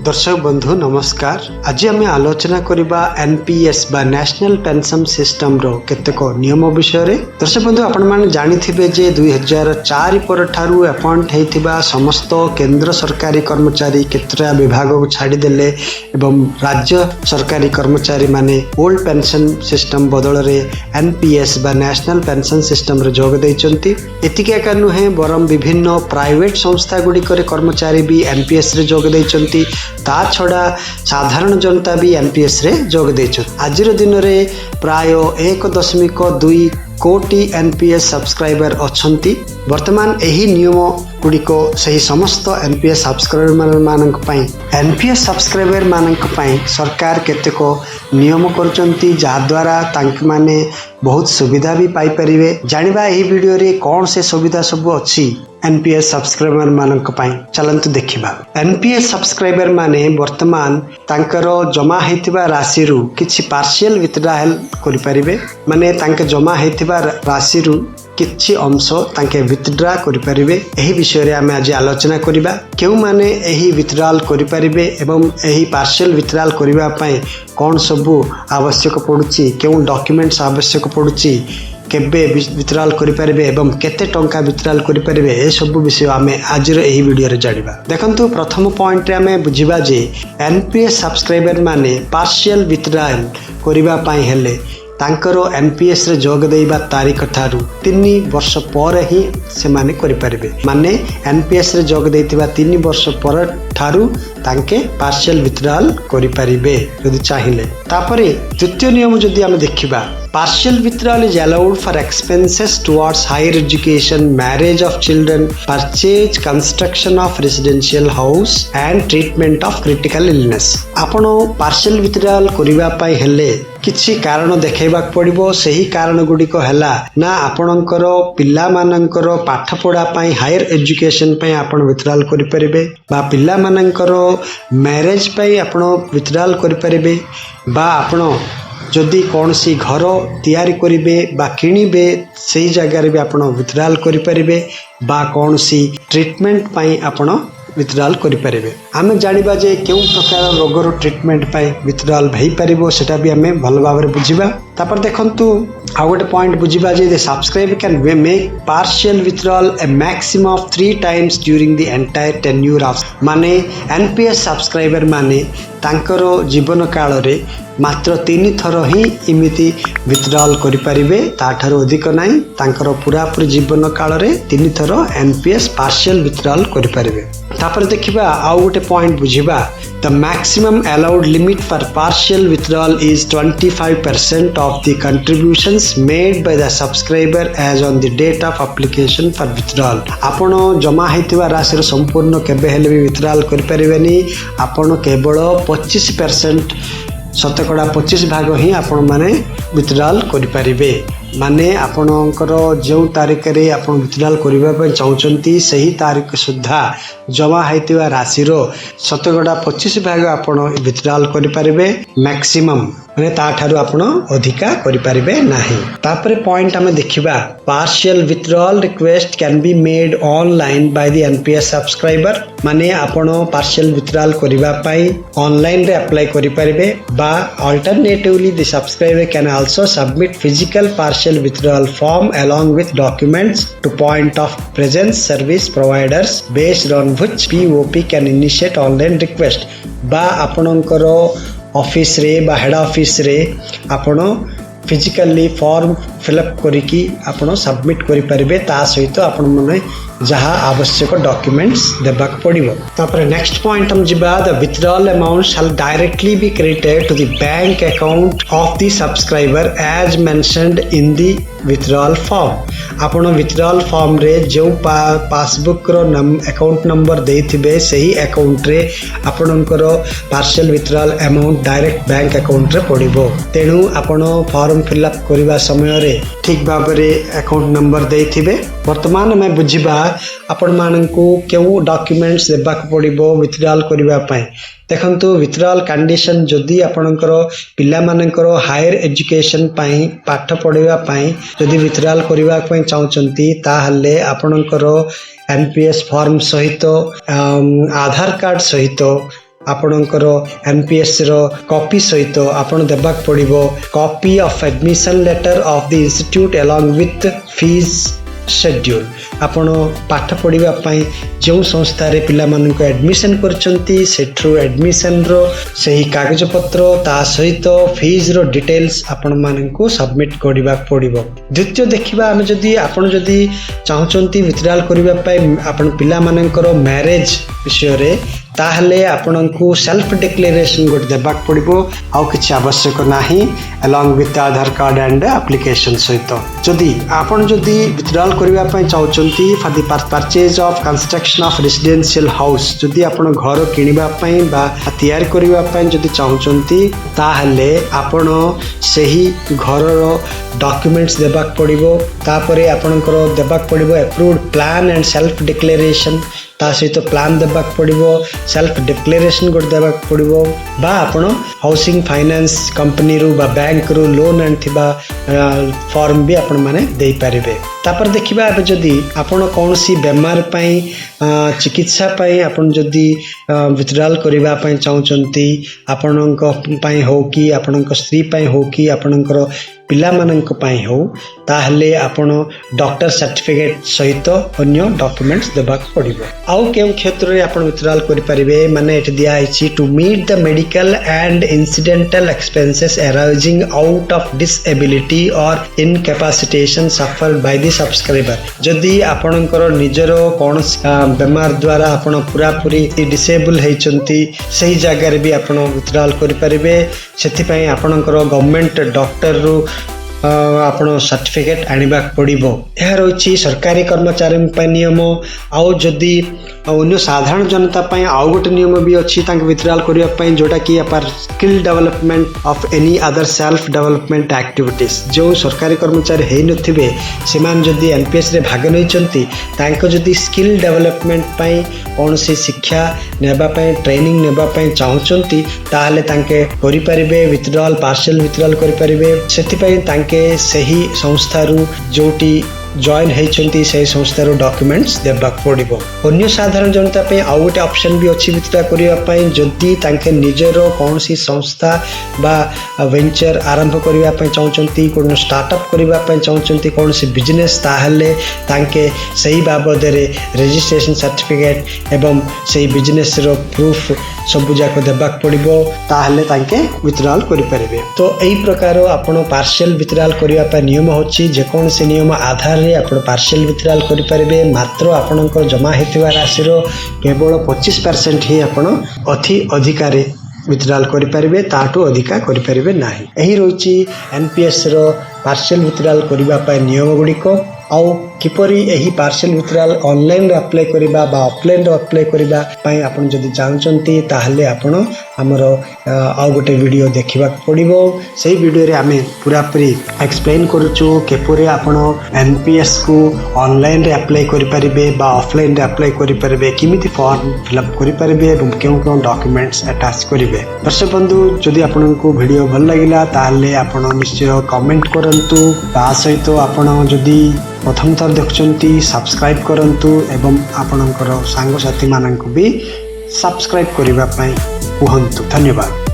दर्शक बंधु नमस्कार। आज आम आलोचना करबा एनपीएस बा नेशनल पेंशन सिस्टम रो केतेक नियम विषय रे। दर्शक बंधु आपण माने जानिथिबे जे 2004 पर ठारू अपॉइंट हेतिबा समस्त केंद्र सरकारी कर्मचारी केतरा विभाग को छाड़ी देले एवं राज्य सरकारी कर्मचारी माने ओल्ड पेंशन सिस्टम बदल रे एनपीएस बा नेशनल पेंशन सिस्टम रे जोग दैचंती। एतिके एका नुहे बरम विभिन्न प्राइवेट संस्था गुडी करे कर्मचारी भी एनपीएस रे जोग दैचंती। ता छड़ा साधारण जनता भी एनपीएस रे जोग दैछ। आजिर दिन रे प्राय 1.2 कोटी एनपीएस सब्सक्राइबर अछंती। वर्तमान एही नियम गुड़िको सही समस्त एनपीएस सब्सक्राइबर मानक पई एनपीएस सब्सक्राइबर मानक पई सरकार केतेको नियम करचंती जा द्वारा तांक माने बहुत सुविधा भी पाई परिवे। जानिबा एही वीडियो रे कोन से सुविधा सब अछि एनपीएस सब्सक्राइबर मानक पई चलंतु देखिबा। एनपीएस सब्सक्राइबर माने वर्तमान तांकर जमा हेतिबा राशि रु किछि पार्शियल विथड्रॉल करि परिवे। माने तांके जमा हेतिबा राशि रु किछि अंश तांके विथड्रॉ करि परिवे। एही विषय रे आमे आज आलोचना करिबा। केउ माने एही विथड्रॉल करि परिवे एवं एही पार्शियल विथड्रॉल करिबा पई कोन सब आवश्यक पडुछि, केउ डॉक्यूमेंट्स आवश्यक पडुछि, केबे विथड्रॉल करि परिवे एवं केते टंका विथड्रॉल करि परिवे, ए सब विषय आमे आजिर एही वीडियो रे जानिबा। देखंतु प्रथम पॉइंट रे आमे बुझिबा जे एनपीएस सब्सक्राइबर माने पार्शियल विथड्रॉल करिबा पई हेले तांकरो एनपीएस रे जोग देइबा तारीख ठारू 3 वर्ष पर ही से माने करि परिबे। माने एनपीएस रे जोग देइतिबा 3 वर्ष पर ठारू तांके पार्शियल विथड्रॉल करि परिबे यदि चाहिले। तापरे द्वितीय नियम जदि हम देखिबा, partial withdrawal is allowed for expenses towards higher education, marriage of children, purchase, construction of residential house and treatment of critical illness। आपण partial withdrawal करिबा पई हेले किछि कारण देखैबा पड़िबो। सही कारण गुडिक हैला ना आपणकर पिल्ला मानकर पाठ पढ़ा पई हायर एजुकेशन पई आपण विथड्रॉल करि परिबे, बा पिल्ला मानकर मैरिज पई आपण विथड्रॉल करि परिबे, बा आपण जदि कौन सी घर तैयारी करिबे बा किनिबे सही जगह रे भी आपण विथड्रॉल करि परिबे, बा कौन सी ट्रीटमेंट पई आपण विथड्रॉल करि परिबे। आमे जानिबा जे केउ प्रकार रोगर ट्रीटमेंट पई विथड्रॉल भई परिबो सेटा भी आमे भल भाबरे बुझिबा। तापर देखंतु आ गोटे पॉइंट बुझिबा जे the subscriber can make partial withdrawal a maximum of 3 times during the entire tenure of. माने एनपीएस सब्सक्राइबर माने तांकर जीवन काल रे मात्र 3 थर ही इमिति विथड्रॉल करि परिबे, ताठारो अधिक नाही। तांकर पूरा पूरी जीवन काल रे 3 थर एनपीएस पार्शियल विथड्रॉल करि परिबे। तापर देखिबा आ गोटे पॉइंट बुझिबा, the maximum allowed limit for partial withdrawal is 25% of the contributions made by the subscriber as on the date of application for withdrawal। आपण जमा हेतिबा राशि संपूर्ण केबे हेले भी विथड्रॉल करि परिबेनी। आपण केवल 25% शतकड़ा 25 भाग ही आपण माने विथड्रॉल करि परिबे। माने आपणकर जो तारीख रे आपण विथड्रॉल करिबा पय चाहउचंती सही तारीख सुद्धा जमा हेतिबा राशि रो शतकड़ा 25 भाग आपण विथड्रॉल करि परिबे मैक्सिमम, माने ता ठारू आपण अधिका करि परिबे नाही। तापरे पॉइंट हमें देखिबा, partial withdrawal request can be made online by the NPS subscriber. माने आपण पार्शियल विथड्रॉल करिबा पय ऑनलाइन रे अप्लाई करि परिबे, बा alternatively the subscriber can also submit physical partial withdrawal form along with documents to point of presence service providers based on which POP can initiate online request। बा आपणकर office रे बा हेड ऑफिस रे आपण physically form fill up करिकी आपण submit करि परिबे। ता सहित आपण माने जहाँ आवश्यक डॉक्यूमेंट्स देबाक पड़िबो। तापर नेक्स्ट पॉइंट हम जिबा, the withdrawal amount shall directly be credited to the bank account of the subscriber as mentioned in the withdrawal form. आपण विथड्रॉल फॉर्म रे जो पासबुक रो अकाउंट नंबर देथिबे सही अकाउंट रे आपणकर partial withdrawal amount direct bank account रे पड़िबो। तेणु आपण फॉर्म फिलअप करिबा समय रे ठीक भाबरे अकाउंट नंबर देथिबे। वर्तमान में बुझिबा आपण माननकु केउ डॉक्यूमेंट्स देबाक पड़िबो विथड्रॉल करिबा पय। देखंतु विथड्रॉल कंडीशन जदि आपणकर पिला मानकर हायर एजुकेशन पई पाठ पढ़िबा पई जदि विथड्रॉल करिबा पय चाहउचंती ताहले आपणकर एनपीएस फॉर्म सहित आधार कार्ड सहित आपणकर एनपीएस रो कॉपी सहित आपण देबाक पड़िबो copy of admission letter of the institute along with fees schedule. आपण पाठ पढ़िबा पई जो संस्था रे पिला मानक एडमिशन करचंती सेठरू एडमिशन रो सही कागज पत्र ता सहित फीस रो डिटेल्स आपण मानक सबमिट करबा पड़िबो। द्वितीय देखिबा हम जदी आपण जदी चाहचंती विथड्रॉल करबा पई आपण पिला मानकर मैरिज विषय रे ताहले आपनको सेल्फ डिक्लेरेशन गोटे देबाक पड़िबो आउ किछि आवश्यक नाही along with Aadhaar card and application सहित। जदि आपण जदि विथड्रॉल करबा पई चाहचंती for the purchase of construction of residential house जदि आपण घर किनिबा पई बा तैयार करबा पई जदि चाहचंती ताहले आपण सही घर रो डॉक्यूमेंट्स देबाक पड़िबो तापरे आपणकर देबाक पड़िबो approved plan and self declaration ता सहित प्लान देबाक पड़िबो सेल्फ डिक्लेरेशन गोटे देबाक पड़िबो बा आपण हाउसिंग फाइनेंस कंपनी रू बा बैंक रू लोन आनथिबा फॉर्म भी आपण माने देई परिबे। तापर देखिबा अब जदी आपण कोनसी बेमार पई चिकित्सा पई आपण जदी विथड्रॉल करबा पई चाहचंती आपणक पई हो कि आपणक स्त्री पई हो कि आपणकर पिला मानक पई हो ताहले आपण डॉक्टर सर्टिफिकेट सहित अन्य डॉक्यूमेंट्स देबाक पड़िबो। आउ केउ क्षेत्र रे आपण विथड्रॉल करि परिबे माने एठ दिया आइछि to meet the medical and incidental expenses arising out of disability or incapacitation suffered by the subscriber. जदि आपणकर निजरो कोन बेमार द्वारा आपण पूरा पूरी डिसेबल हेचंती सही जगह रे भी आपण विथड्रॉल करि परिबे सेति पई आपणकर गवर्नमेंट डॉक्टर रू आपण सर्टिफिकेट आनिबा पड़िबो। यह रही सरकारी कर्मचारी नियम आउ जदि अन्य साधारण जनता पई आउ गोटे नियम भी अच्छी विथड्रॉल करने जोटा कि skill development of any other self development activities जो सरकारी कर्मचारी है नथिबे सेमान जदि एनपीएस रे भाग नैचंती तांको जदि स्किल डेवलपमेंट पई कोनसी शिक्षा नेबा पई ट्रेनिंग नेबा पई चाहचंती ताहले तांके करि परिबे विथड्रॉल पार्शियल विथड्रॉल करि परिबे। सेति पई तांके सही संस्था रु जोटी जॉइन होती से संस्थार डॉक्यूमेंट्स देबाक पड़िबो। अन्य साधारण जनता पे आउ गोटे ऑप्शन भी अच्छी विथड्रॉ करने जदि तांके निजर कौन सी संस्था बा वेंचर आरंभ करने चाहते कौन स्टार्टअप करने चाहते कौन सी बिजनेस ताहले तांके सही बाबद रजिस्ट्रेशन सर्टिफिकेट एवं सही बिजनेस रो प्रूफ सब जाक देबाक पड़िबो ताहले तांके विथड्रॉल करि परिबे। तो एही प्रकार आपण पार्शियल विथड्रॉल करबा नियम होछि जे कौन से नियम आधार आपण पार्शियल विथड्रॉल करि परिबे मात्र आपणकर जमा हेतिबा राशि रो केवल 25% ही आपण अधिकारी विथड्रॉल करि परिबे ताटू अधिका करि परिबे नाही। एही रोची एनपीएस रो पार्शियल विथड्रॉल करबा पय नियम गुड़िक आउ किपरि एही पार्शियल विथड्रॉल ऑनलाइन रे अप्लाई करिबा बा ऑफलाइन रे अप्लाई करिबा पय आपण जदि जानचंती ताहले आपण हमर आउ गोटे वीडियो देखिबा पड़िबो। सेही वीडियो रे आमे पूरा पूरी एक्सप्लेन करूछु केपरि आपण एनपीएस को ऑनलाइन रे अप्लाई करि परिबे बा ऑफलाइन रे अप्लाई करि परिबे किमिति फॉर्म फिलअप करि परिबे एवं केउ डॉक्यूमेंट्स अटैच करिवे। दर्शक बंधु जदि आपनको वीडियो भल लागिला ताहले आपण निश्चय कमेंट करंतु ता सहित आपण जदि प्रथम थर देखुंती सब्सक्राइब करंतु एवं आपणकर सांग साथी मानक भी सब्सक्राइब करबा पई कहंतु। धन्यवाद।